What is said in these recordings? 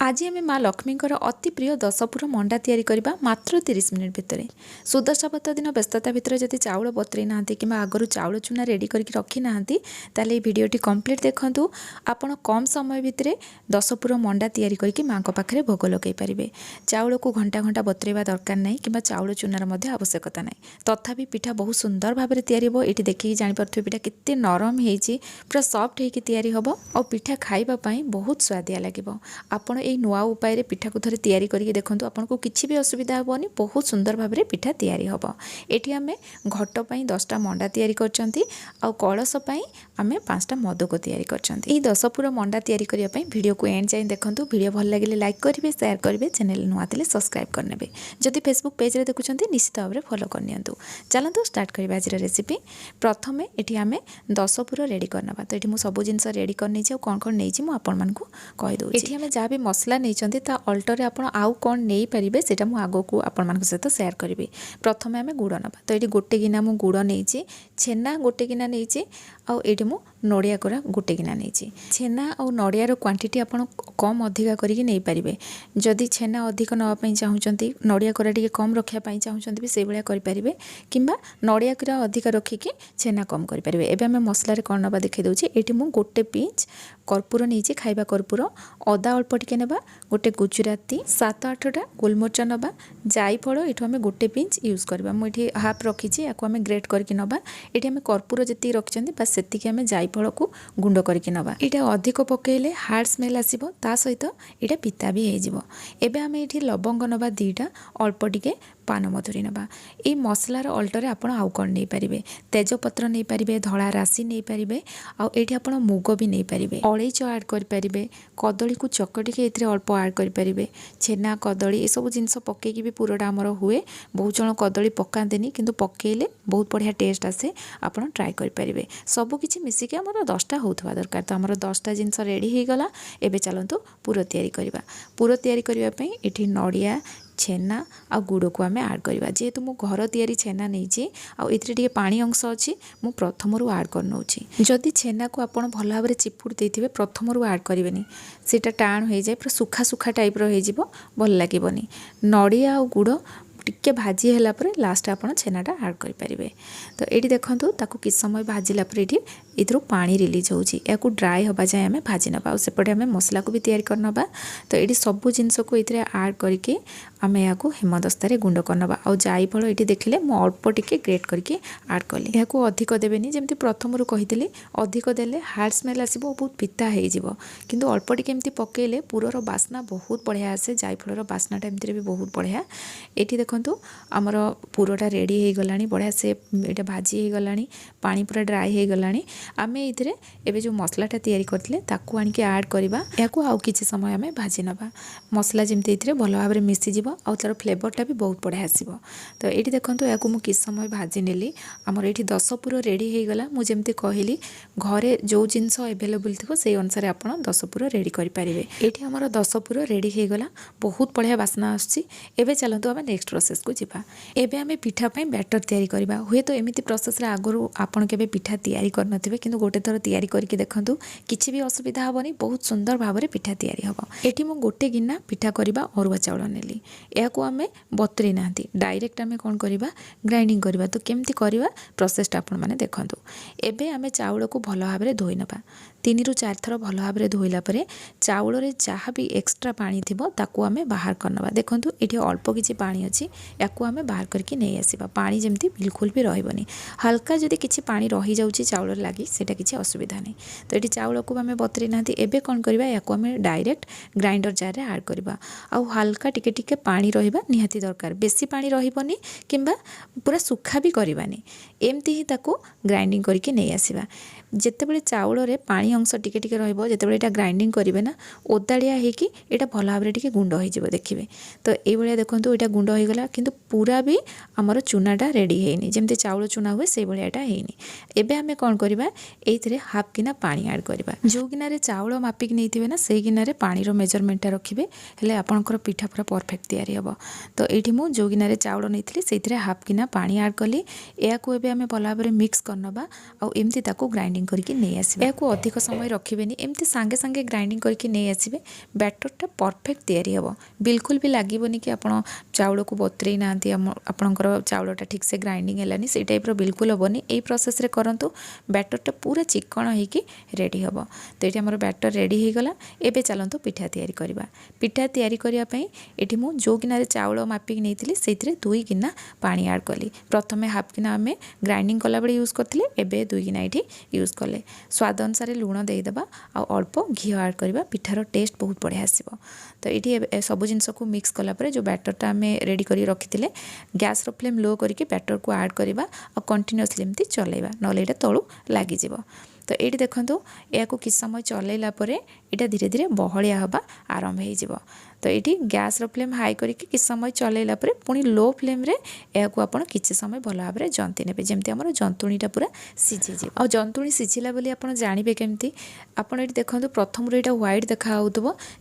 आज आम माँ लक्ष्मीकर अति प्रिय दशपुर मंडा तैयारी करबा मात्र 30 मिनिट भितर। सुदसा व्रत दिन व्यस्तता भितर जदि चाउल बतरे ना कि आगु चाउल चूना रेडी करके रखी ना ताले भिडियोटी कंप्लीट देखंतु। आपण कम समय भितर दशपुर मंडा तैयारी करके माँ पाखे भोग लगे पारे। चाउल को घंटा घंटा बतरेवा दरकार नहीं कि चाउल चूनार मध्य आवश्यकता नहीं। तथापि पिठा बहुत सुंदर भाव में तैयारी हो। ये देखिए जापर पिठा केते नरम होती पूरा सॉफ्ट होकर तैयारी हम और पिठा खाइबापी बहुत स्वादिया लगे। आपण ये नुआ उपाय पिठा को थोड़े तैयारी करके देखो आपन को किसी भी असुविधा हेनी। बहुत सुंदर भाव में पिठा तैयारी हम। ये आम घट पर 10टा मंडा तैयारी करछंती आ कलश आम 5टा मद को तैयारी करछंती। ये दशपुर मंडा तैयारी करने वीडियो को एंड जाए देखो। वीडियो भल लगे लाइक करेंगे, शेयर करेंगे, चैनल नुआ थे सब्सक्राइब करने। जदि फेसबुक पेज रे देखुं निश्चित भाव में फॉलो करनी। चलतु स्टार्ट करवा आज रेसिपी। प्रथम ये आम दशपुर रेडी करना। तो ये सब जिन रेडी करनी कौन कौन नहीं मुझे कहीदे। ये आम जहाँ भी मसला नहीं अल्टर आप आउ कौन नहीं पारे से आग को आपण सहित शेयर करी। प्रथम आम गुड़ ना। तो ये गोटे गिना मु गुड़ नहीं, छेना गोटे गिना नहीं, आईटी मु नड़िया कोरा गोटे गिना नहीं। छेना और नड़ियार क्वांटिटी आप कम अधिका करके नहीं पारे। जदि छेना अधिक नापी चाहूँगी, नड़िया कोरा टी कम रखापी चाहूँगी भी से भाया करें कि नड़िया कोरा अधिक रखिकी छेना कम करेंगे। एवं आम मसलार कौन ना देखी दूसरी। ये मुझे गोटे पिंच कर्पूर नहीं, खाइबा कर्पूर, अदा अल्प टिके ना, गोटे गुजराती, 7-8टा गोलमरिच नवा, जायफल ये आम गोटे पिंच यूज करवा। मुझे हाफ रखी या ग्रेट करके नवा। ये आम कर्पूर जी रखी बस से आम जायफल को गुंड करके नवा। यहाँ अधिक पकईले हार्ड स्मेल आसो, ता सहित यहाँ पिता भी हो। एबे आम ये लवंग नवा 2टा, अल्प टिके पान मधुरी नवा। ये मसलार अल्टर आपड़ आउ कौन नहीं पारे। तेजपत्र नहीं पारे, धड़ा राशि नहीं पारे, आईटी आप मुग भी नहीं पारे, अलैच ऐड करें, कदली को चकटिके ये अल्प ऐड करें, छेना कदली ये सब जिनस पकईकी भी पूराटा आमर हुए। बहुत जन कदली पकाते किंतु पकईले बहुत बढ़िया टेस्ट आसे। आप ट्राए करेंगे। सबकि मिसिक आम 10टा होता दरकार। तो आमर 10टा जिनस रेडी हो गला। एबे चलतु पुर तैयारी करवा। पुर तैयारी करने ये नड़िया, छेना आ गुड़ को आम ऐड करवा। जेहेतु मु घर तैयारी छेना नहीं आते पानी अंश अच्छी मु प्रथम ऐड करनौ। जदि छेना को आप भल भाव में चिपुड़ देते प्रथम ऐड करेंगे सीटा टाण हो जाए, पूरा सुखा सुखा टाइप हो भल लगे। नड़िया और गुड़ टिके भाजी है लास्ट आप छेनाटा ऐड करेंगे। तो ये देखूँ ताकू किस समय भाजिला इधर पानी रिलीज होची। या ड्राए हवा जाए आम भाजी ना। सेपटे आम मसला को भी तैयारी करना। तो ये सब जिनस को ये ऐड करके आम या हेमदस्तार गुंड करना। आ जायफल ये देखिले मु अल्प टिके ग्रेट करके ऐड कली। या अधिक देवेनि जमी प्रथम कही अधिक देले हार्ड स्मेल आसो, बहुत पिता हो। किंतु अल्प टिके एमती पकईले पुरर बास्ना बहुत बढ़िया आसे। जायफलर बास्नाटा एमती भी बहुत बढ़िया। ये देखो आमर पुरटा रेडी हो गला बढ़िया से। ये भाजी हो गला, पानी पूरा ड्राए हो गला। आम ये जो मसलाटा तैयारी करते आणिक ऐड करवा। या आउ किसी समय आम भाजी नवा। मसला जमी ये भल भाव में मिसीज आ तार फ्लेवरटा भी बहुत बढ़िया आसो। तो ये देखो या किस समय भाजी नेली। आमर ये दशपुर रेडी हो गला। मुझे कहली घरे जो जिनस एभेलेबल थी से अनुसार आप दशपुर रेडी करेंगे। ये आमर दशपुर रेडी हो गला, बहुत बढ़िया बास्ना आसुची। एबे चलतु आम नेक्स्ट प्रोसेस को जीवा। एबे आम पिठा पे बैटर तैयारी करवा। हुए तो एमती प्रोसेस आगु आपन केबे पिठा तैयारी करनथिबे, किंतु गोटे थर तैयारी करके देखंतु किछि भी असुविधा हेबनी। बहुत सुंदर भाव में पिठा तैयारी हम। एठी मु गोटे गिना पिठा करवा अरुआ चाउल नेली। या आम बतुरी ना डायरेक्ट आम कौन करवा ग्राइंडिंग करवा। तो केमती करवा प्रोसेसटा आपण माने देखंतु। एबे आम चाउल को भल भाव में धोई नबा। 3 ରୁ 4 थर भल भाव में धोइला परे चाउल रे जहाँ भी एक्स्ट्रा पानी थिबो ताकू आम बाहर करनबा। देखंतु एठी अल्प किछि पानी अछि, याकू आम बाहर करके नहीं आसवा। पानी जमती बिल्कुल भी रहबनी। हल्का जदि किछि पानी रही जाउछि चाउल लगी सेटा किछि असुविधा नहीं। तो ये चाउल को आम बतरी ना। एबे कौन करवा याकू आम डायरेक्ट ग्राइंडर जार रे ऐड करवा। आ हल्का टिके टिके पानी रहिबा निहाती दरकार। बेसी पानी रहिबनी किंबा पूरा सुखा भी करवानी। एमती ही ताकू ग्राइंडिंग करके नहीं आसवा। जितेबाला चाउल रे पानी अंश टिके टिके रहिबो, जेतेबाला एटा ग्राइंडिंग करिवे ना ओदाड़िया हेकी एटा भल भाव में टिके गुंड हो जिवो देखिबे। तो एई भलिया देखंतु एटा गुंड हो गला, किंतु पूरा भी आमर चूनाटा रेडी हेनी। जमती चाउल चूना हुए से भाया एटा हेनी। एबे आमे कोन करबा एइथरे हाफ गिना पानी ऐड करबा। जो गिना रे चाउल मापिक नैथिबे ना से गिना रे पानी रो मेजरमेंट रखिबे, हेले आपनकर पिठा पूरा परफेक्ट तैयारी हम। तो ये मुझे जो गिना चाउल नहीं से हाफ गिना पानी आड कली। या आम भल भाव मिक्स करनबा आमती ग्राइंडिंग करके नहीं आसबा। या अधिक समय रखिए एमती सांगे सांगे ग्राइंडिंग करके नहीं आसबे। बैटरटा परफेक्ट तैयारी हम। बिल्कुल भी लगभग कि आप चाउल को बतरे ना आपणकर चाउलटा ठीक से ग्राइंडिंग है से टाइप बिल्कुल हेनी। यही प्रोसेस रे करंतु बैटरटा पूरा चिकन होगी रेडी हम। तो ये आम बैटर रेडी हो गला। एबे चलतु पिठा तैयारी करबा। पिठा तैयारी करने ये मुझे जो गिना चाउल मापिक नहीं से 2 गिना पानी आड कली। प्रथम हाफ गिना आम ग्राइंडिंग कला बेले यूज करते एबे 2 गिना ये यूज कले। स्वाद अनुसार लुण देदेबा आ अल्प घी आड करबा। पिठार टेस्ट बहुत बढ़िया आसीबो। तो ये सब जिनस को मिक्स कलापर जो बैटरटा आम रेडी कर रखी गैस रो फ्लेम लो करके बैटर को आड करवा और कंटिन्यूअसली एमती चलेबा नले ये तलू लगिज। तो ये देखो या किस समय चलैला यहाँ धीरे धीरे बहलिया हवा आरंभ हो। तो ये गैस रो फ्लेम हाई करके किस समय चलैला पुणी लो फ्लेम रे या आप किसी समय भल भाव में जंती ने जमी आम जंतुणीटा पूरा सीझीज। आ जंतुणी सीझिला बोली आप जानवे केमती आपड़ ये देखो प्रथम यहाँ व्हाइट देखा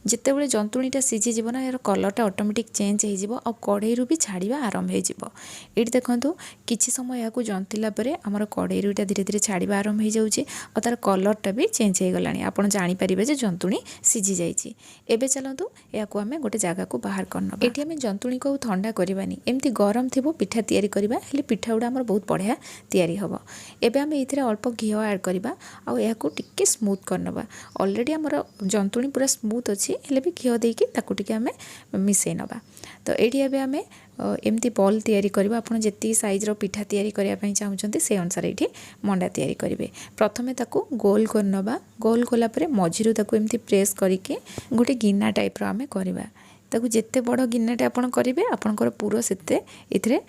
जिते बड़े जंतुणीटा सीझीज ना यार कलरटा ऑटोमेटिक चेंज हो कड़े भी छाड़ा आरंभ हो। ये देखो किसी समय यहाँ जंतिला आमर कड़े यहाँ धीरे धीरे छाड़ा आरंभ हो जाऊँगी और तार कलरटा भी चेंज हो गला। आप जापर जे जंतुणी सीझी जाइए। एबे चलतु या आम गोटे जगह को बाहर करना। ये आम जंतुणी को ठंडा करवानी एमती गरम थी पिठा तैयारी करवा हेल्ले पिठा गुड़ा आम बहुत बढ़िया तैयारी हम। एबे आम ये अल्प घी ऐड करवा और टिके स्मूथ करनबा। ऑलरेडी आमर जंतुणी पूरा स्मूथ अच्छी हेल्ले भी घी देकी ताकू टिके आम मिसई नबा। तो ये आम एमती बॉल तैयारी करवा। आपन जेती साइज रो पिठा तैयारी करिया पई चाहुचंती से अनुसार ये मंडा तैयारी करेंगे। प्रथमे ताकू गोल करनबा। गोल कला परे मझिरु ताकू एमती प्रेस करके गोटे गिना टाइप रो आमे करबा। ताकू जेते बड़ गिनाटे आपन करेंगे आपनकर पूरा सेते इथरे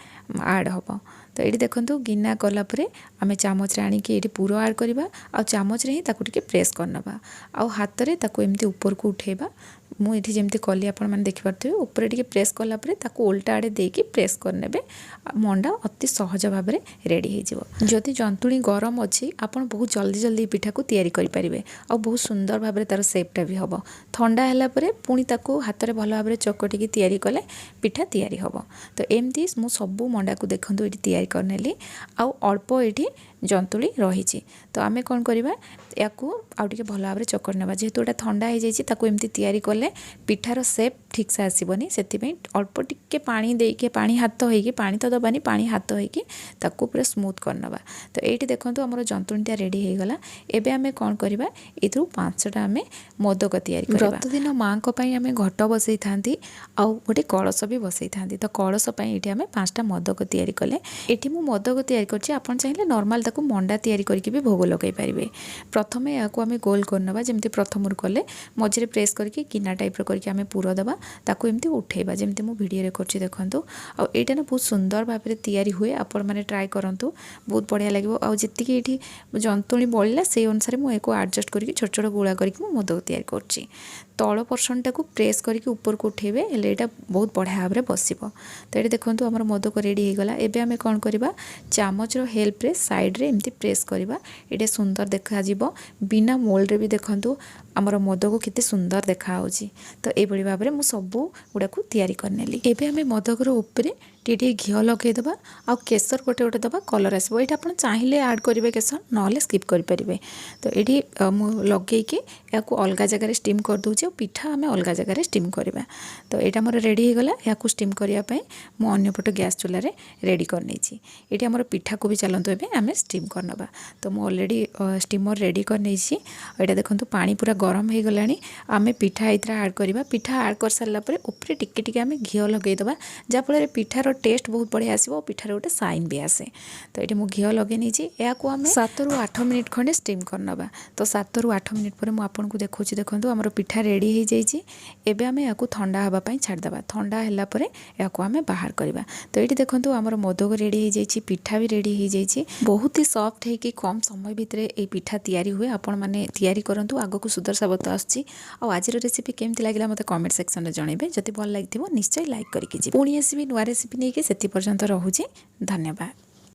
ऐड होबो। तो ये देखो गिना कलापर आम चामच आणिकी ये पूरा ऐड करवा आ चामच रे ही ताकू टिके प्रेस करनबा आ हाथ रे ताकू एमती ऊपर को उठेबा। मुझे जमी कली आप देखिपे ऊपर टिके प्रेस कलापर ताकू उल्टा आड़े देकी प्रेस करने मंडा अति सहज भाव में रेडी हो। जदि जंतुणी गरम अच्छी आप बहुत जल्दी जल्दी पिठा को तैयारी करेंगे और बहुत सुंदर भाव में तार सेपटा भी हम। ठंडा है पुणी ताकू हाथ में भल भाव में चकटिकी तैयारी कले पिठा तैयारी हम। तो एमती मु सबू मंडा को देखूँ ये तैयारी करनेली आउ अल्प ये जंतुली रही। तो आम कौन करवा या आउटे भल भाव में चकट ना जेहेतु यहाँ ठंडा हो जाए एमती तैयारी कले पिठार सेप ठीक से आसबनी से अल्प टिके पानी देके पानी हाथ होगी पानी तो दबानी पानी हाथ होगी ताकू पूरा स्मूथ करनबा। तो ये देखो आमर जंतुणीटा रेडी हो गला। एबे आमे कौन करवा ये 5टा आमे मोदक तैयारी करबा। व्रत दिन माँ को आम घट बसई था आउ गोटे कलश भी बसई था। तो कलश ये आम 5टा मोदक तैयारी कले। ये मुझे मोदक तैयारी करछि आपन चाहिए नॉर्मल ताकू मंडा तैयारी करके भी भोग लगे पारे। प्रथमे या आम गोल करनबा जमी प्रथम कले मझे प्रेस करके गिना टाइप करके आम पूरा दबा ताकू एमती उठेबा जमी मु वीडियो करछि देखंतु। आ एटा ना बहुत सुंदर भाव में तैयारी हुए आपण माने ट्राई करंतु बहुत बढ़िया लगे। आ जेतिकी एठी जंतुणी बळिला से अनुसार मु एको एडजस्ट करके छोट छोट गोला करके मु मोदक तैयारी करछि। तल पर्सनटा को प्रेस करके ऊपर को उठेबे हेले एटा बहुत बढ़िया भाव में बसिबो। तो ये देखंतु हमर मोदक रेडी हो गला। एबे आमे कोन करबा चामच रो हेल्प रे साइड रे एमती प्रेस करबा एटा सुंदर देखा जिवो। बिना मोल्ड रे भी देखंतु आमर मोदक केते सुंदर देखा होची। तो ए बड़ी भाव में मु सबू गुड़ा को तैयारी करनेली। एबे आमे मोदक रो ऊपर टी घी लगेदेबा आ केसर गोटे गोटे दबा कलर आसो। ये आप चाहिए ऐड करेंगे केसर ना स्किप करेंगे। तो ये लगे या अलग जगह स्टीम कर दूचे और पिठा आम अलग जगह स्टीम करवा। तो यहाँ मोर रेडी हो गला। या स्टीम करने मुझे पट गैस चूल्हे रेडी कर नहीं। ये आम पिठा को भी चलतु एवं स्टीम करनबा। तो मुझे अलरेडी स्टीमर रेडी कर नहीं। यहाँ देखो पानी पूरा गरम हो गला। आम पिठा ये ऐड करवा। पिठा ऐड कर सारापर ऊपर टिके टिके आम घी लगेदेबा जहाँफल पिठार टेस्ट बहुत बढ़िया आसो पिठार गोटे साइन भी आसे। तो ये मुझे घी लगे नहीं या 7 रू 8 मिनिट खंडे स्टीम करनबा। तो 7 रू 8 मिनिट पर मुझे देखो देखो आम पिठा रेडी हो जाइए। एबे आमे या ठंडा हाँवाई छाड़देबा। ठंडा है या आमे बाहर करवा। तो ये देखो आम मोदक रेडी हो जाइए पिठा भी रेडी हो जाइए। बहुत ही सॉफ्ट है कि कम समय भितर ये पिठा तैयारी हुए। आपण मैंने तैयारी करूँ आग को सुदर्शा व्रत आसची। आज रेसिपी केमती लगे मत कमेंट सेक्शन में जनइबे। जदि भल लगी निश्चय लाइक करके पुणी आसबि नुआ रेसिपी नहीं से पर्यंत रोचे। धन्यवाद।